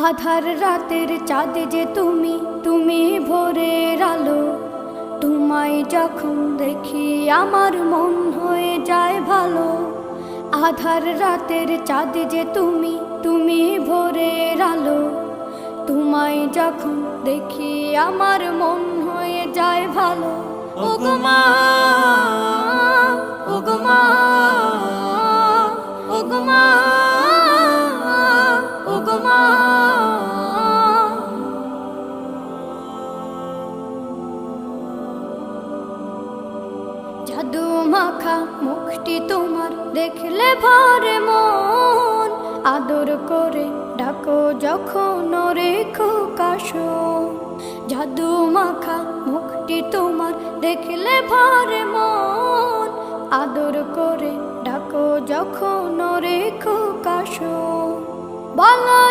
আধার রাতের চাঁদ যে তুমি, তুমি ভোরের আলো। তোমায় যখন দেখি আমার মন হয়ে যায় ভালো। আধার রাতের চাঁদ যে তুমি, তুমি ভোরের আলো। তোমায় যখন দেখি আমার মন হয়ে যায় ভালো। ওগো মা, ওগো মা, ওগো মা, ওগো মা। জাদু মাখা মুখটি তোমার দেখলে ভরে মন। আদর করে ডাকো যখন রেখো কাশন। জাদু মাখা মুখটি তোমার দেখলে ভরে মন। আদর করে ডাকো যখন রেখো কাশন। বলো